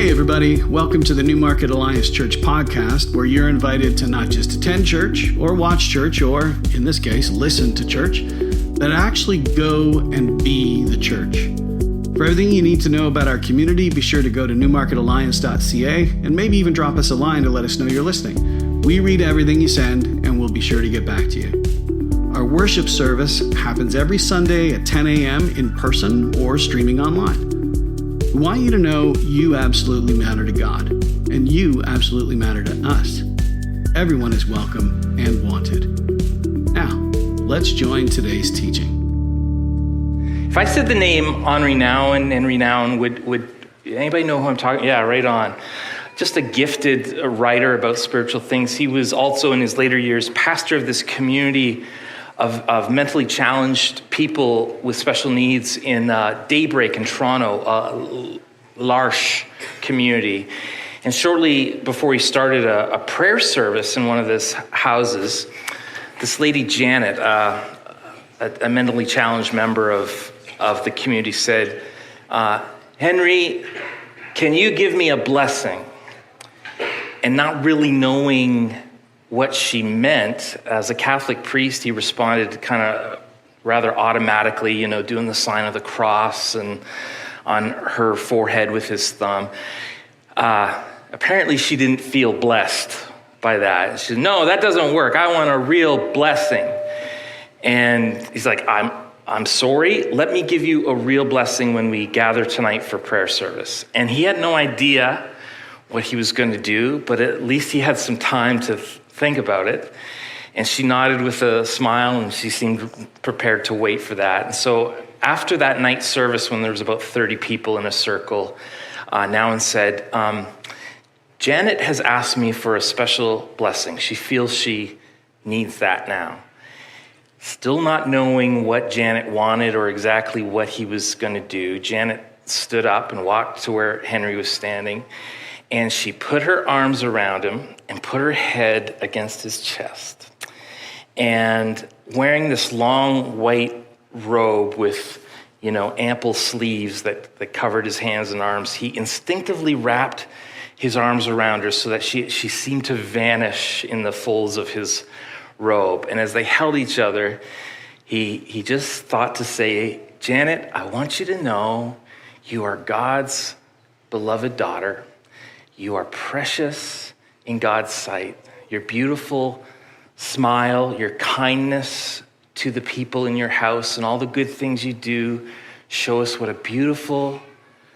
Hey everybody, welcome to the New Market Alliance Church podcast, where you're invited to not just attend church or watch church or, in this case, listen to church, but actually go and be the church. For everything you need to know about our community, be sure to go to newmarketalliance.ca and maybe even drop us a line to let us know you're listening. We read everything you send and we'll be sure to get back to you. Our worship service happens every Sunday at 10 a.m. in person or streaming online. We want you to know you absolutely matter to God, and you absolutely matter to us. Everyone is welcome and wanted. Now, let's join today's teaching. If I said the name Henri Nouwen, Henri Nouwen, would anybody know who I'm talking? Yeah, right on. Just a gifted writer about spiritual things. He was also in his later years pastor of this community of mentally challenged people with special needs in Daybreak in Toronto, L'Arche community. And shortly before he started a prayer service in one of his houses, this lady Janet, a mentally challenged member of the community, said, Henry, can you give me a blessing? And not really knowing what she meant, as a Catholic priest, he responded kind of rather automatically, doing the sign of the cross and on her forehead with his thumb. Apparently she didn't feel blessed by that. She said, no, that doesn't work. I want a real blessing. And he's like, I'm sorry. Let me give you a real blessing when we gather tonight for prayer service. And he had no idea what he was going to do, but at least he had some time to think about it. And she nodded with a smile, and she seemed prepared to wait for that. And so after that night service, when there was about 30 people in a circle, Nouwen said, Janet has asked me for a special blessing. She feels she needs that now. Still not knowing what Janet wanted or exactly what he was going to do, Janet stood up and walked to where Henry was standing, and she put her arms around him and put her head against his chest. And wearing this long white robe with, ample sleeves that covered his hands and arms, he instinctively wrapped his arms around her so that she seemed to vanish in the folds of his robe. And as they held each other, he just thought to say, Janet, I want you to know you are God's beloved daughter. You are precious in God's sight. Your beautiful smile, your kindness to the people in your house, and all the good things you do show us what a beautiful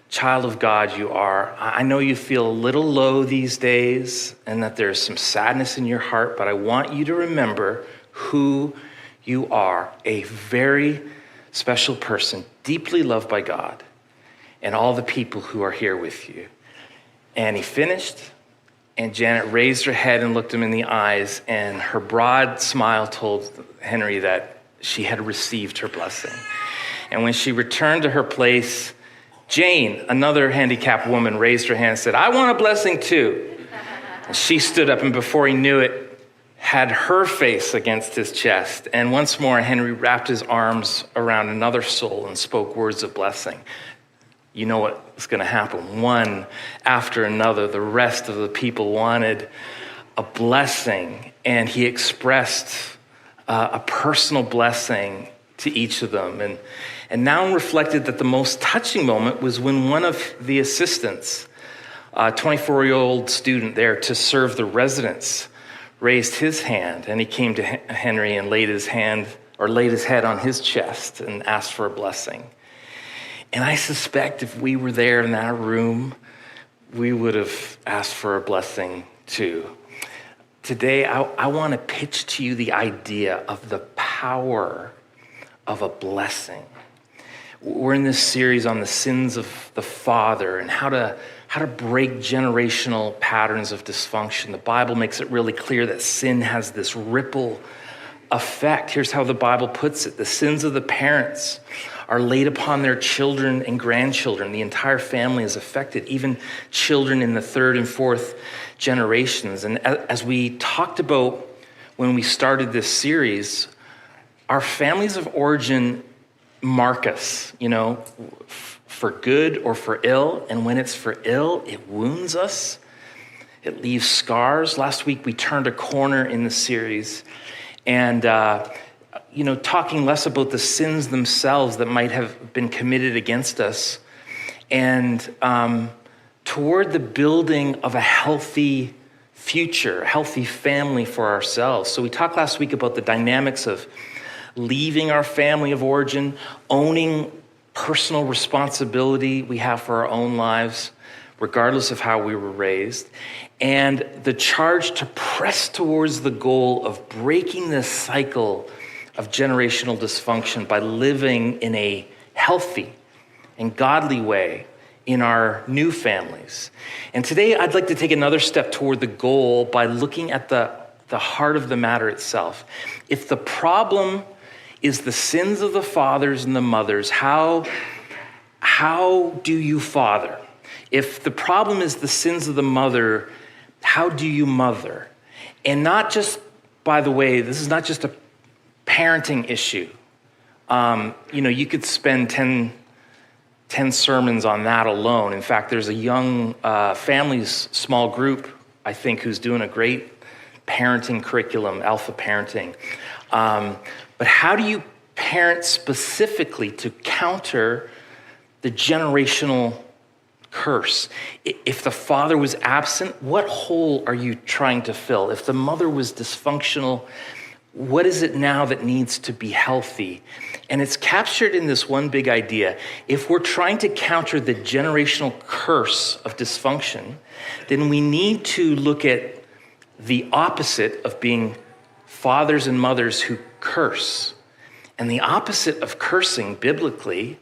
child of God you are. I know you feel a little low these days and that there's some sadness in your heart, but I want you to remember who you are, a very special person, deeply loved by God and all the people who are here with you. And he finished, and Janet raised her head and looked him in the eyes, and her broad smile told Henry that she had received her blessing. And when she returned to her place, Jane, another handicapped woman, raised her hand and said, I want a blessing too. And she stood up, and before he knew it, had her face against his chest. And once more, Henry wrapped his arms around another soul and spoke words of blessing. You know what was going to happen. One after another, the rest of the people wanted a blessing, and he expressed a personal blessing to each of them. And Nouwen reflected that the most touching moment was when one of the assistants, a 24-year-old student there to serve the residents, raised his hand, and he came to Henry and laid his head on his chest and asked for a blessing. And I suspect if we were there in that room, we would have asked for a blessing too. Today, I want to pitch to you the idea of the power of a blessing. We're in this series on the sins of the father and how to break generational patterns of dysfunction. The Bible makes it really clear that sin has this ripple effect. Here's how the Bible puts it. The sins of the parents are laid upon their children and grandchildren. The entire family is affected, even children in the third and fourth generations. And as we talked about when we started this series, our families of origin mark us, for good or for ill. And when it's for ill, it wounds us. It leaves scars. Last week, we turned a corner in the series and, talking less about the sins themselves that might have been committed against us and toward the building of a healthy future, a healthy family for ourselves. So we talked last week about the dynamics of leaving our family of origin, owning personal responsibility we have for our own lives, regardless of how we were raised, and the charge to press towards the goal of breaking this cycle of generational dysfunction by living in a healthy and godly way in our new families. And today I'd like to take another step toward the goal by looking at the heart of the matter itself. If the problem is the sins of the fathers and the mothers, how do you father? If the problem is the sins of the mother, how do you mother? And not just, by the way, this is not just a parenting issue. You could spend 10 sermons on that alone. In fact, there's a young families small group, I think, who's doing a great parenting curriculum, alpha parenting. But how do you parent specifically to counter the generational curse? If the father was absent, what hole are you trying to fill? If the mother was dysfunctional, what is it now that needs to be healthy? And it's captured in this one big idea. If we're trying to counter the generational curse of dysfunction, then we need to look at the opposite of being fathers and mothers who curse. And the opposite of cursing biblically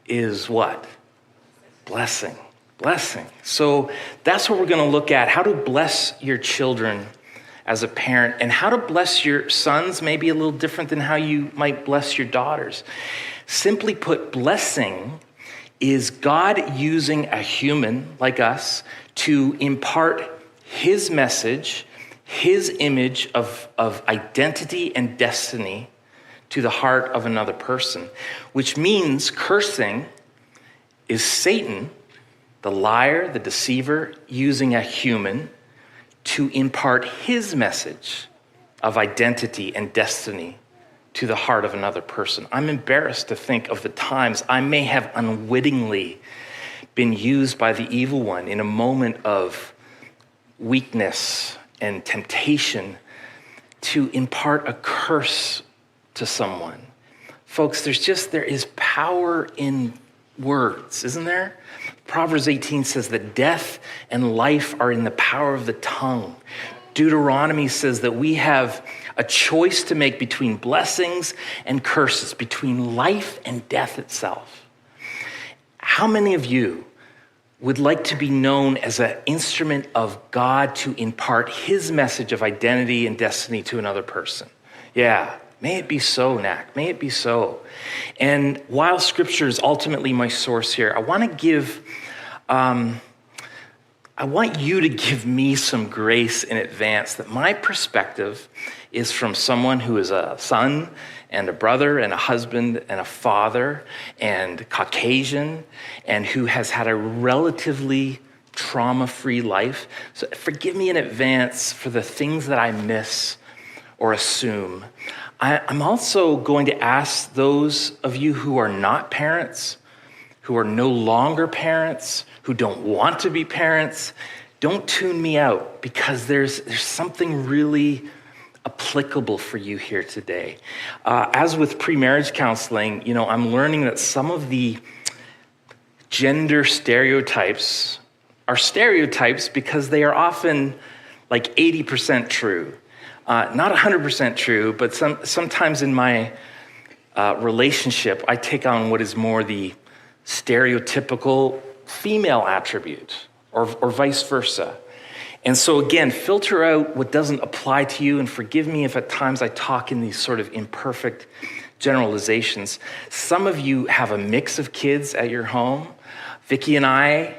is what? Blessing. Blessing. So that's what we're going to look at. How to bless your children as a parent, and how to bless your sons may be a little different than how you might bless your daughters. Simply put, blessing is God using a human like us to impart his message, his image of identity and destiny to the heart of another person, which means cursing is Satan, the liar, the deceiver, using a human to impart his message of identity and destiny to the heart of another person. I'm embarrassed to think of the times I may have unwittingly been used by the evil one in a moment of weakness and temptation to impart a curse to someone. Folks, there is power in words, isn't there? Proverbs 18 says that death and life are in the power of the tongue. Deuteronomy says that we have a choice to make between blessings and curses, between life and death itself. How many of you would like to be known as an instrument of God to impart his message of identity and destiny to another person? Yeah. May it be so, Knack. May it be so. And while Scripture is ultimately my source here, I want you to give me some grace in advance that my perspective is from someone who is a son and a brother and a husband and a father and Caucasian and who has had a relatively trauma-free life. So forgive me in advance for the things that I miss or assume. I'm also going to ask those of you who are not parents, who are no longer parents, who don't want to be parents, don't tune me out because there's something really applicable for you here today. As with pre-marriage counseling, I'm learning that some of the gender stereotypes are stereotypes because they are often like 80% true. Not 100% true, but sometimes in my relationship, I take on what is more the stereotypical female attribute or vice versa. And so again, filter out what doesn't apply to you and forgive me if at times I talk in these sort of imperfect generalizations. Some of you have a mix of kids at your home. Vicki and I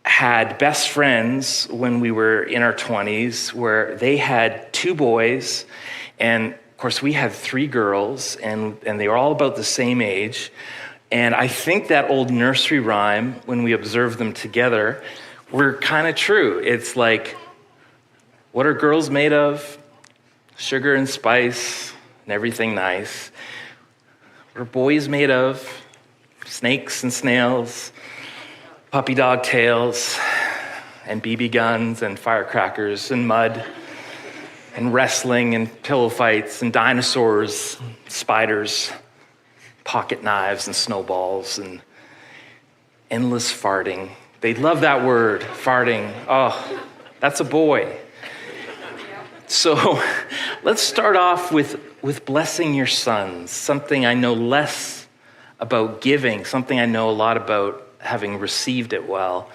had best friends when we were in our 20s where they had 2 boys, and of course we had 3 girls, and they were all about the same age. And I think that old nursery rhyme, when we observe them together, were kind of true. It's like, what are girls made of? Sugar and spice and everything nice. What are boys made of? Snakes and snails, puppy dog tails, and BB guns and firecrackers and mud and wrestling and pillow fights and dinosaurs, spiders, pocket knives and snowballs and endless farting. They love that word, farting. Oh, that's a boy. So let's start off with blessing your sons, something I know less about giving, something I know a lot about having received it well.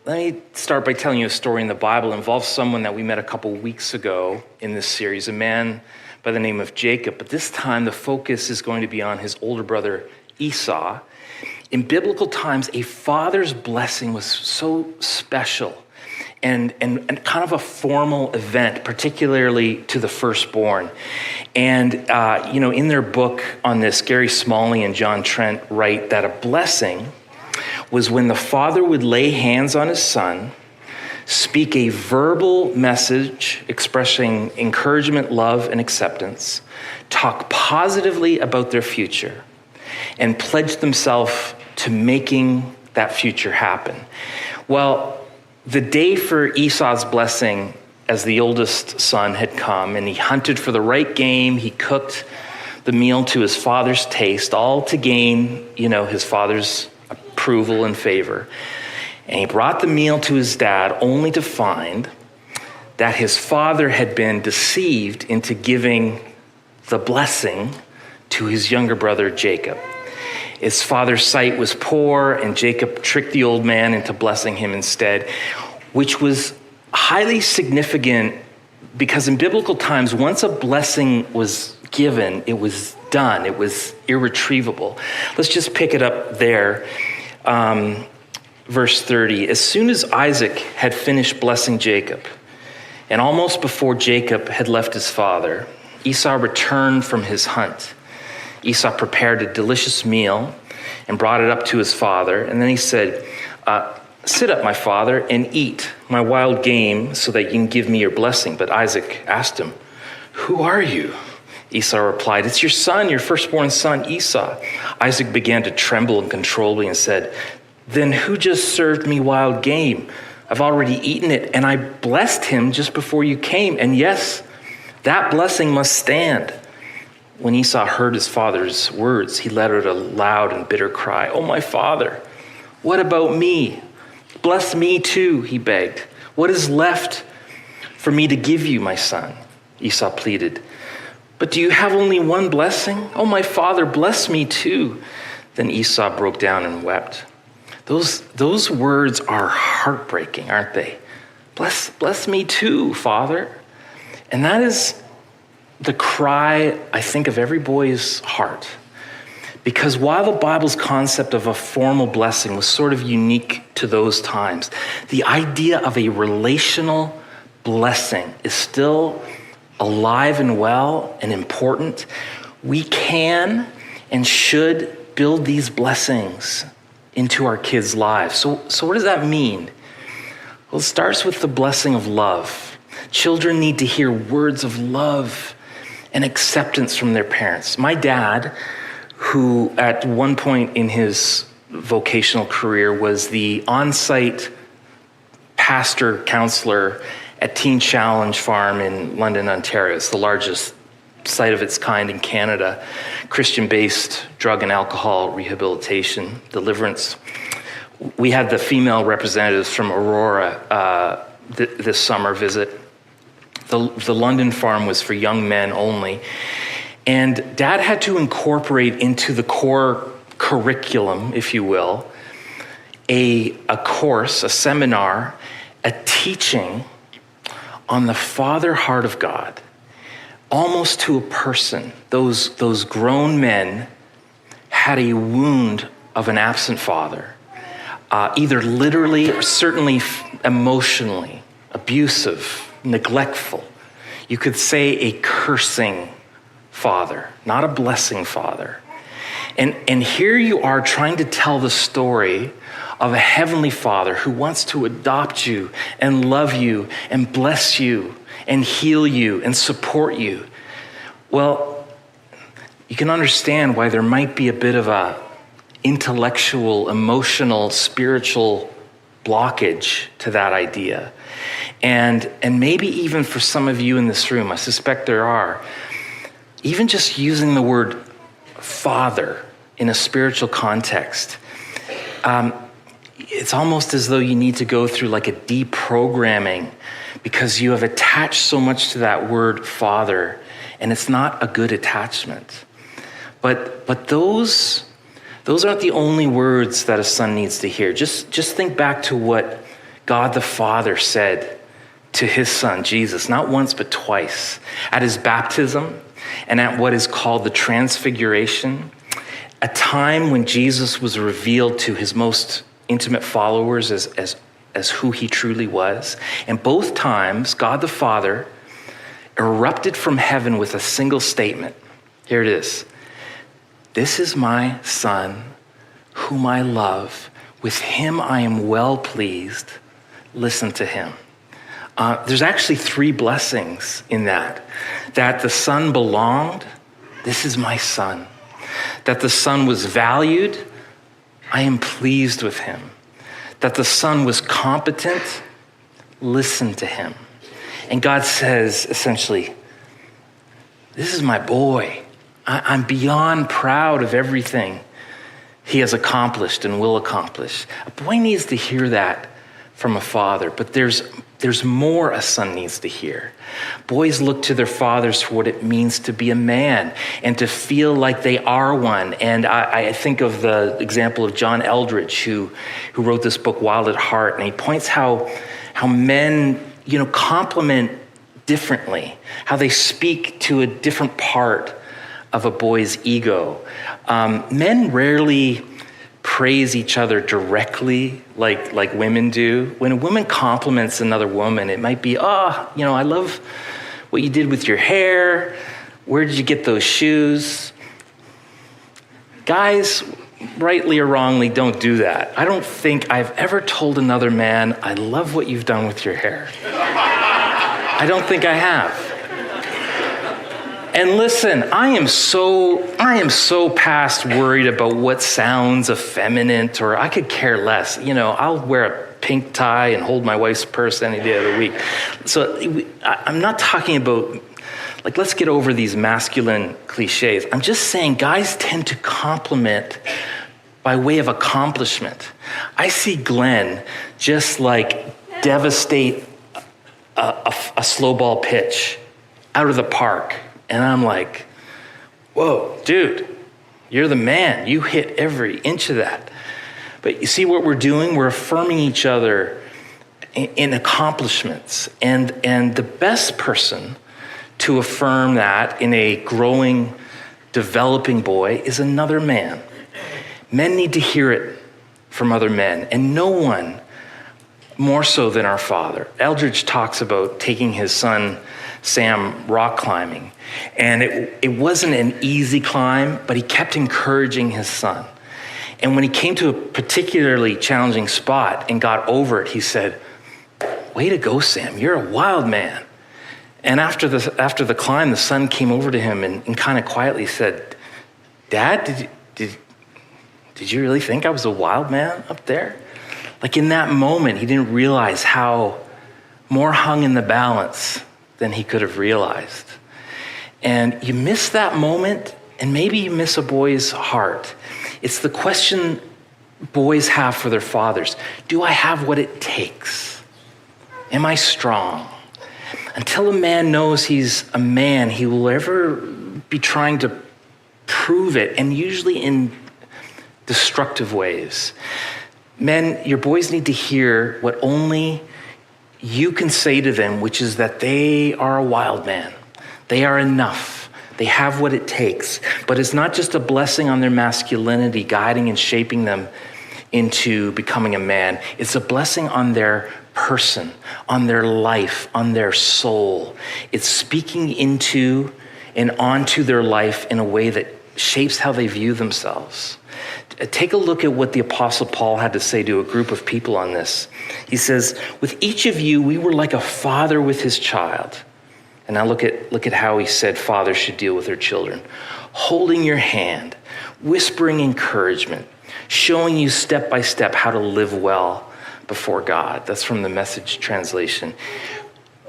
Let me start by telling you a story in the Bible. It involves someone that we met a couple weeks ago in this series, a man by the name of Jacob. But this time the focus is going to be on his older brother Esau. In biblical times, a father's blessing was so special and kind of a formal event, particularly to the firstborn. And, in their book on this, Gary Smalley and John Trent write that a blessing was when the father would lay hands on his son, speak a verbal message expressing encouragement, love, and acceptance, talk positively about their future, and pledge themselves to making that future happen. Well, the day for Esau's blessing as the oldest son had come, and he hunted for the right game. He cooked the meal to his father's taste, all to gain, his father's approval and favor. And he brought the meal to his dad only to find that his father had been deceived into giving the blessing to his younger brother, Jacob. His father's sight was poor, and Jacob tricked the old man into blessing him instead, which was highly significant because in biblical times, once a blessing was given, it was done. It was irretrievable. Let's just pick it up there. Verse 30, as soon as Isaac had finished blessing Jacob, and almost before Jacob had left his father, Esau returned from his hunt. Esau prepared a delicious meal and brought it up to his father. And then he said, sit up, my father, and eat my wild game so that you can give me your blessing. But Isaac asked him, who are you? Esau replied, it's your son, your firstborn son, Esau. Isaac began to tremble uncontrollably and said, then who just served me wild game? I've already eaten it, and I blessed him just before you came. And yes, that blessing must stand. When Esau heard his father's words, he let out a loud and bitter cry. Oh, my father, what about me? Bless me too, he begged. What is left for me to give you, my son? Esau pleaded. But do you have only one blessing? Oh, my father, bless me too. Then Esau broke down and wept. Those words are heartbreaking, aren't they? Bless me too, Father. And that is the cry, I think, of every boy's heart. Because while the Bible's concept of a formal blessing was sort of unique to those times, the idea of a relational blessing is still alive and well and important. We can and should build these blessings into our kids' lives. So what does that mean? Well, it starts with the blessing of love. Children need to hear words of love and acceptance from their parents. My dad, who at one point in his vocational career was the on-site pastor counselor at Teen Challenge Farm in London, Ontario. It's the largest site of its kind in Canada, Christian-based drug and alcohol rehabilitation, deliverance. We had the female representatives from Aurora this summer visit. The London farm was for young men only. And Dad had to incorporate into the core curriculum, if you will, a course, a seminar, a teaching on the Father heart of God, almost to a person. Those grown men had a wound of an absent father, either literally or certainly emotionally, abusive, neglectful. You could say a cursing father, not a blessing father. And here you are trying to tell the story of a heavenly Father who wants to adopt you and love you and bless you and heal you and support you. Well, you can understand why there might be a bit of a intellectual, emotional, spiritual blockage to that idea. And maybe even for some of you in this room, I suspect there are, even just using the word Father in a spiritual context, it's almost as though you need to go through like a deprogramming because you have attached so much to that word Father, and it's not a good attachment. But those aren't the only words that a son needs to hear. Just think back to what God the Father said to his son, Jesus, not once but twice, at his baptism and at what is called the Transfiguration, a time when Jesus was revealed to his most intimate followers as who he truly was. And both times, God the Father erupted from heaven with a single statement. Here it is. This is my son, whom I love. With him I am well pleased. Listen to him. There's actually 3 blessings in that. That the son belonged. This is my son. That the son was valued. I am pleased with him. That the son was competent. Listen to him. And God says, essentially, this is my boy. I'm beyond proud of everything he has accomplished and will accomplish. A boy needs to hear that from a father, but there's more a son needs to hear. Boys look to their fathers for what it means to be a man and to feel like they are one. And I think of the example of John Eldridge, who wrote this book, Wild at Heart, and he points how men, compliment differently, how they speak to a different part of a boy's ego. Men rarely praise each other directly like women do. When a woman compliments another woman, it might be, I love what you did with your hair. Where did you get those shoes? Guys, rightly or wrongly, don't do that. I don't think I've ever told another man, I love what you've done with your hair. I don't think I have. And listen, I am so past worried about what sounds effeminate, or I could care less. I'll wear a pink tie and hold my wife's purse any day of the week. So I'm not talking about, let's get over these masculine cliches. I'm just saying guys tend to compliment by way of accomplishment. I see Glenn just devastate a slow ball pitch out of the park. And I'm like, whoa, dude, you're the man. You hit every inch of that. But you see what we're doing? We're affirming each other in accomplishments. And the best person to affirm that in a growing, developing boy is another man. Men need to hear it from other men, and no one more so than our father. Eldridge talks about taking his son Sam rock climbing. And it wasn't an easy climb, but he kept encouraging his son. And when he came to a particularly challenging spot and got over it, he said, way to go, Sam, you're a wild man. And after the climb, the son came over to him and kind of quietly said, Dad, did you really think I was a wild man up there? In that moment, he didn't realize how more hung in the balance than he could have realized. And you miss that moment, and maybe you miss a boy's heart. It's the question boys have for their fathers. Do I have what it takes? Am I strong? Until a man knows he's a man, he will ever be trying to prove it, and usually in destructive ways. Men, your boys need to hear what only you can say to them, which is that they are a wild man. They are enough. They have what it takes. But it's not just a blessing on their masculinity, guiding and shaping them into becoming a man. It's a blessing on their person, on their life, on their soul. It's speaking into and onto their life in a way that shapes how they view themselves. Take a look at what the Apostle Paul had to say to a group of people on this. He says, with each of you, we were like a father with his child. And now look at how he said fathers should deal with their children. Holding your hand, whispering encouragement, showing you step by step how to live well before God. That's from the Message translation.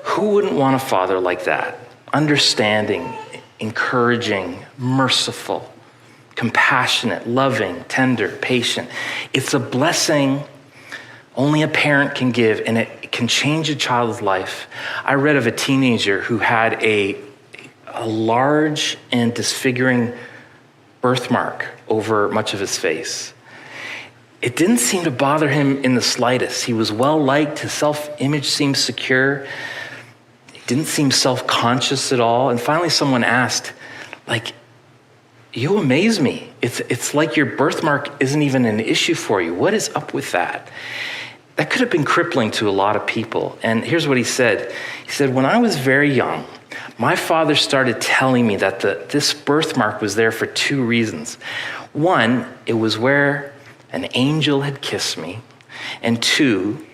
Who wouldn't want a father like that? Understanding, encouraging, merciful, compassionate, loving, tender, patient. It's a blessing only a parent can give, and it can change a child's life. I read of a teenager who had a large and disfiguring birthmark over much of his face. It didn't seem to bother him in the slightest. He was well-liked. His self-image seemed secure. He didn't seem self-conscious at all. And finally someone asked, you amaze me. It's like your birthmark isn't even an issue for you. What is up with that? That could have been crippling to a lot of people. And here's what he said. He said, when I was very young, my father started telling me that this birthmark was there for two reasons. One, it was where an angel had kissed me. And two,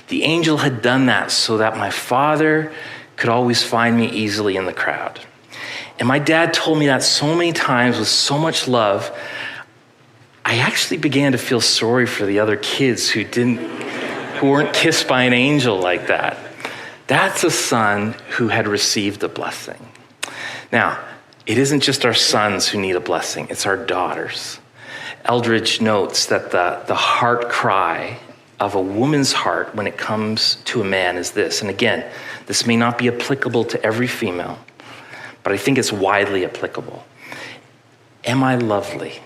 the angel had done that so that my father could always find me easily in the crowd. And my dad told me that so many times with so much love, I actually began to feel sorry for the other kids who weren't kissed by an angel like that. That's a son who had received a blessing. Now, it isn't just our sons who need a blessing, it's our daughters. Eldridge notes that the heart cry of a woman's heart when it comes to a man is this. And again, this may not be applicable to every female, but I think it's widely applicable. Am I lovely?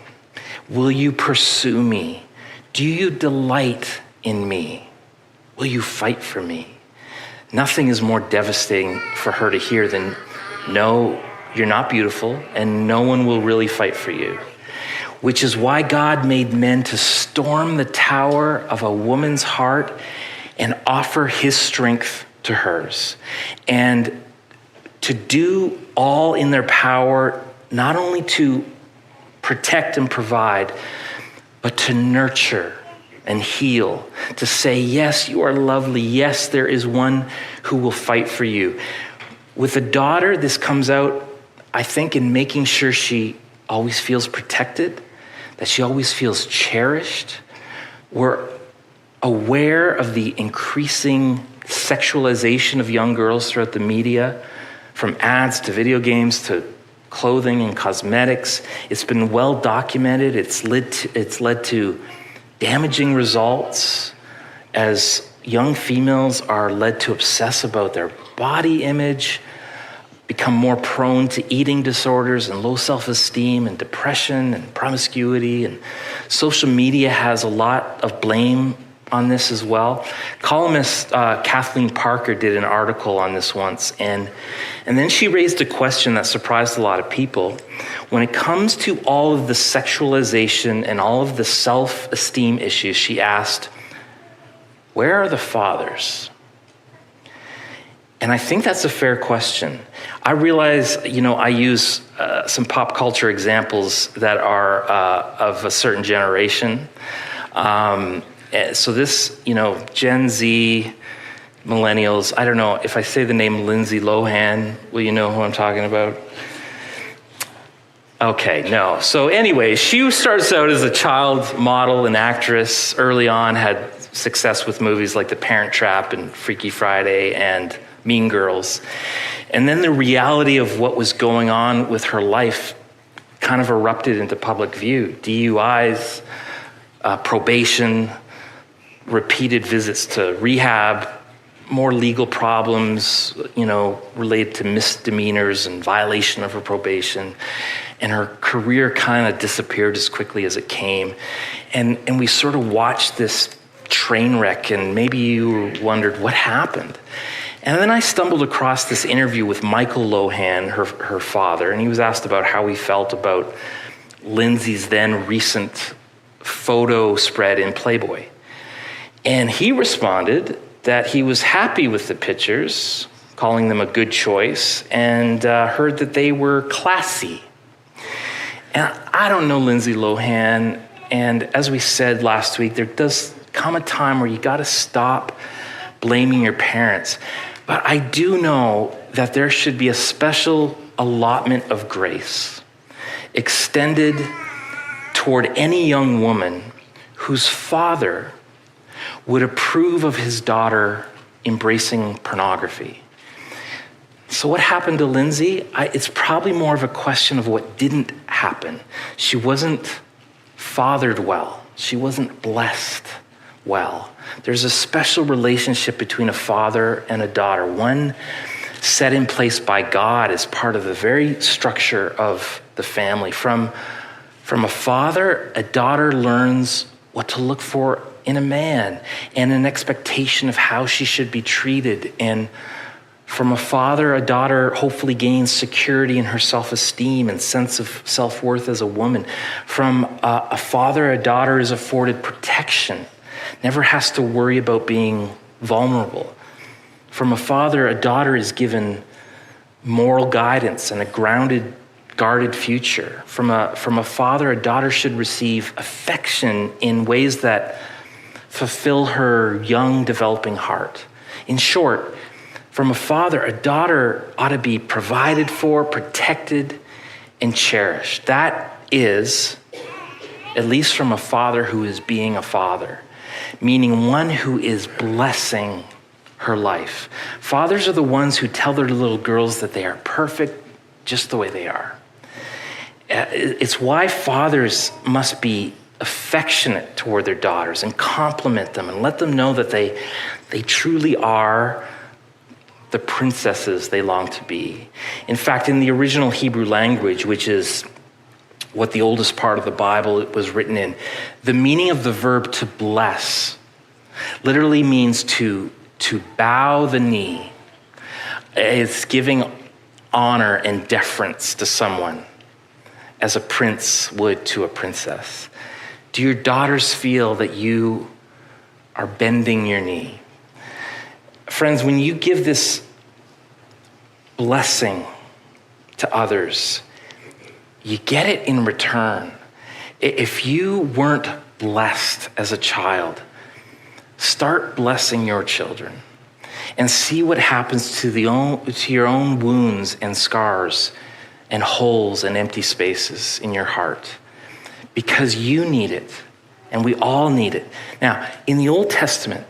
Will you pursue me? Do you delight in me? Will you fight for me? Nothing is more devastating for her to hear than, no, you're not beautiful, and no one will really fight for you. Which is why God made men to storm the tower of a woman's heart and offer his strength to hers. And to do all in their power, not only to protect and provide, but to nurture and heal, to say, yes, you are lovely. Yes, there is one who will fight for you. With a daughter, this comes out, I think, in making sure she always feels protected, that she always feels cherished. We're aware of the increasing sexualization of young girls throughout the media, from ads to video games to clothing and cosmetics. It's been well documented. It's led to damaging results as young females are led to obsess about their body image, become more prone to eating disorders and low self-esteem and depression and promiscuity. And social media has a lot of blame on this as well. Columnist Kathleen Parker did an article on this once, and then she raised a question that surprised a lot of people. When it comes to all of the sexualization and all of the self-esteem issues, she asked, where are the fathers? And I think that's a fair question. I realize, I use some pop culture examples that are of a certain generation. So this, Gen Z, millennials, I don't know, if I say the name Lindsay Lohan, will you know who I'm talking about? Okay, no. So anyway, she starts out as a child model and actress. Early on, had success with movies like The Parent Trap and Freaky Friday and Mean Girls. And then the reality of what was going on with her life kind of erupted into public view. DUIs, probation, repeated visits to rehab, more legal problems, related to misdemeanors and violation of her probation. And her career kind of disappeared as quickly as it came. And we sort of watched this train wreck, and maybe you wondered what happened. And then I stumbled across this interview with Michael Lohan, her father, and he was asked about how he felt about Lindsay's then recent photo spread in Playboy. And he responded that he was happy with the pictures, calling them a good choice, and heard that they were classy. And I don't know Lindsay Lohan, and as we said last week, there does come a time where you got to stop blaming your parents. But I do know that there should be a special allotment of grace extended toward any young woman whose father would approve of his daughter embracing pornography. So what happened to Lindsay? It's probably more of a question of what didn't happen. She wasn't fathered well. She wasn't blessed well. There's a special relationship between a father and a daughter, one set in place by God as part of the very structure of the family. From a father, a daughter learns what to look for in a man and an expectation of how she should be treated. And from a father, a daughter hopefully gains security in her self-esteem and sense of self-worth as a woman. From a father, a daughter is afforded protection, never has to worry about being vulnerable. From a father, a daughter is given moral guidance and a grounded, guarded future. From a father, a daughter should receive affection in ways that fulfill her young, developing heart. In short, from a father, a daughter ought to be provided for, protected, and cherished. That is, at least from a father who is being a father, meaning one who is blessing her life. Fathers are the ones who tell their little girls that they are perfect just the way they are. It's why fathers must be affectionate toward their daughters and compliment them and let them know that they truly are the princesses they long to be. In fact, in the original Hebrew language, which is what the oldest part of the Bible was written in, the meaning of the verb to bless literally means to bow the knee. It's giving honor and deference to someone as a prince would to a princess. Do your daughters feel that you are bending your knee? Friends, when you give this blessing to others, you get it in return. If you weren't blessed as a child, start blessing your children and see what happens to your own wounds and scars and holes and empty spaces in your heart, because you need it and we all need it. Now, in the Old Testament,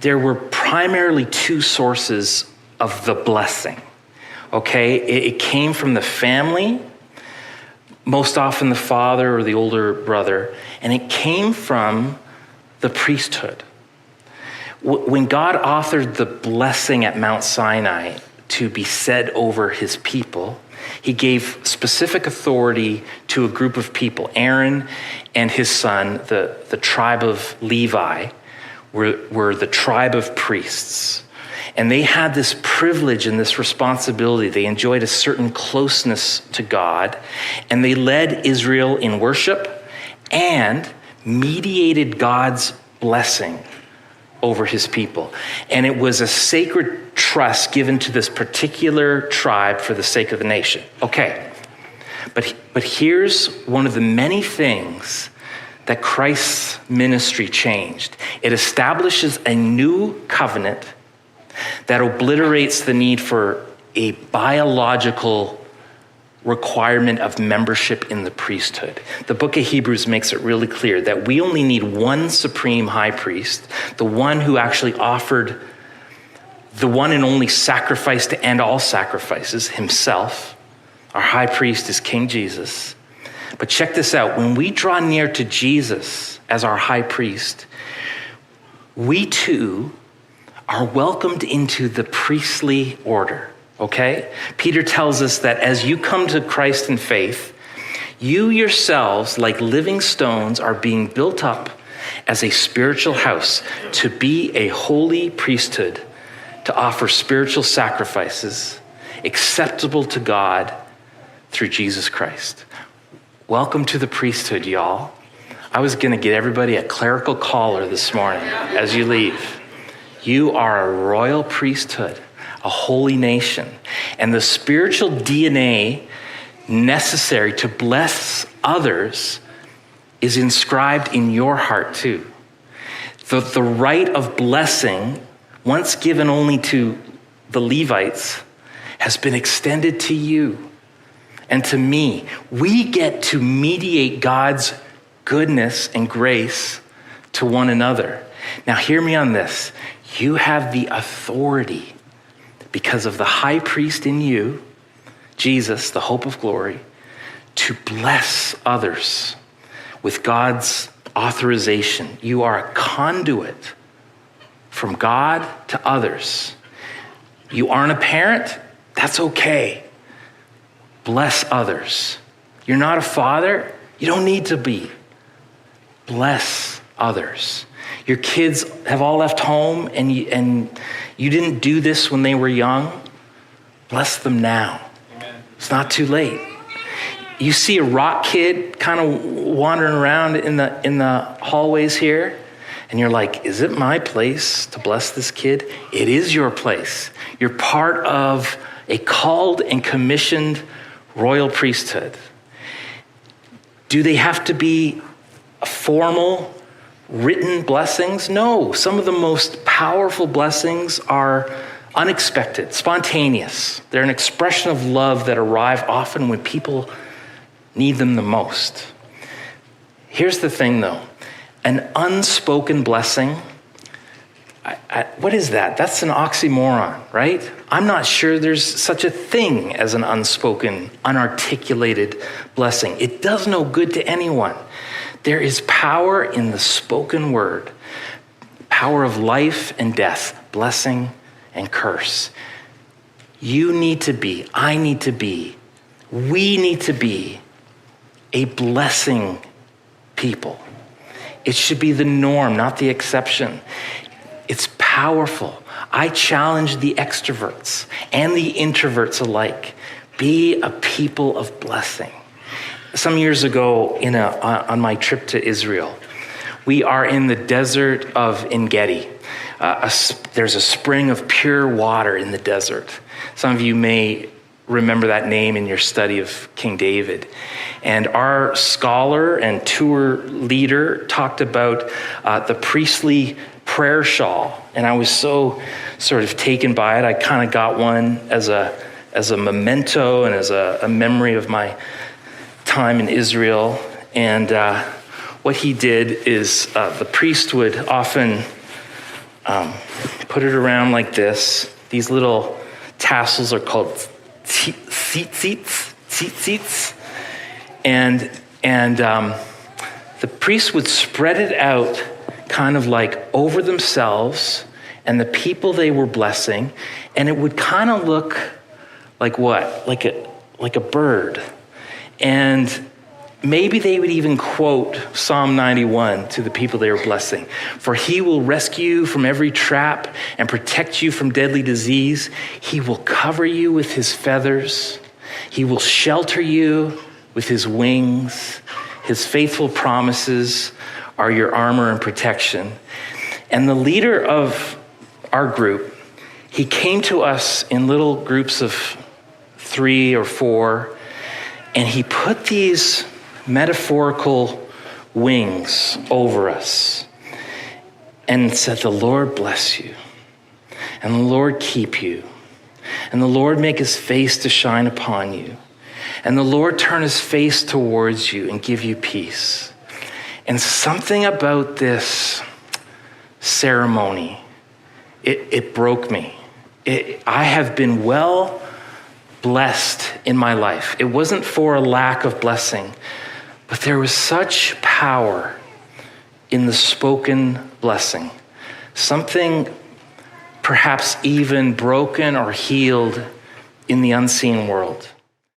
there were primarily two sources of the blessing, okay? It came from the family, most often the father or the older brother, and it came from the priesthood. When God authored the blessing at Mount Sinai to be said over his people, he gave specific authority to a group of people. Aaron and his son, the tribe of Levi, were the tribe of priests. And they had this privilege and this responsibility. They enjoyed a certain closeness to God, and they led Israel in worship and mediated God's blessing over his people. And it was a sacred trust given to this particular tribe for the sake of the nation. Okay, but here's one of the many things that Christ's ministry changed. It establishes a new covenant that obliterates the need for a biological requirement of membership in the priesthood. The book of Hebrews makes it really clear that we only need one supreme high priest, the one who actually offered the one and only sacrifice to end all sacrifices, himself. Our high priest is King Jesus. But check this out. When we draw near to Jesus as our high priest, we too are welcomed into the priestly order, okay? Peter tells us that as you come to Christ in faith, you yourselves, like living stones, are being built up as a spiritual house to be a holy priesthood, to offer spiritual sacrifices acceptable to God through Jesus Christ. Welcome to the priesthood, y'all. I was going to get everybody a clerical collar this morning as you leave. You are a royal priesthood, a holy nation, and the spiritual DNA necessary to bless others is inscribed in your heart too. The right of blessing, once given only to the Levites, has been extended to you and to me. We get to mediate God's goodness and grace to one another. Now, hear me on this. You have the authority, because of the high priest in you, Jesus, the hope of glory, to bless others with God's authorization. You are a conduit from God to others. You aren't a parent? That's okay. Bless others. You're not a father? You don't need to be. Bless others. Your kids have all left home and you didn't do this when they were young. Bless them now. Amen. It's not too late. You see a rock kid kind of wandering around in the hallways here, and you're like, is it my place to bless this kid? It is your place. You're part of a called and commissioned royal priesthood. Do they have to be formal, written blessings? No. Some of the most powerful blessings are unexpected, spontaneous. They're an expression of love that arrive often when people need them the most. Here's the thing, though. An unspoken blessing, what is that? That's an oxymoron, right? I'm not sure there's such a thing as an unspoken, unarticulated blessing. It does no good to anyone. There is power in the spoken word, power of life and death, blessing and curse. You need to be, I need to be, we need to be a blessing people. It should be the norm, not the exception. It's powerful. I challenge the extroverts and the introverts alike. Be a people of blessing. Some years ago, on my trip to Israel, we are in the desert of En-Gedi. There's a spring of pure water in the desert. Some of you may remember that name in your study of King David. And our scholar and tour leader talked about the priestly prayer shawl. And I was so sort of taken by it. I kind of got one as a memento and as a memory of my time in Israel. And what he did is the priest would often put it around like this. These little tassels are called tzitzits. And the priest would spread it out kind of like over themselves and the people they were blessing, and it would kind of look like what? Like a bird. And maybe they would even quote Psalm 91 to the people they were blessing. For he will rescue you from every trap and protect you from deadly disease. He will cover you with his feathers. He will shelter you with his wings. His faithful promises are your armor and protection. And the leader of our group, he came to us in little groups of 3 or 4, and he put these metaphorical wings over us and said, the Lord bless you, and the Lord keep you, and the Lord make his face to shine upon you, and the Lord turn his face towards you and give you peace. And something about this ceremony, it broke me. I have been well blessed in my life. It wasn't for a lack of blessing, but there was such power in the spoken blessing. Something perhaps even broken or healed in the unseen world.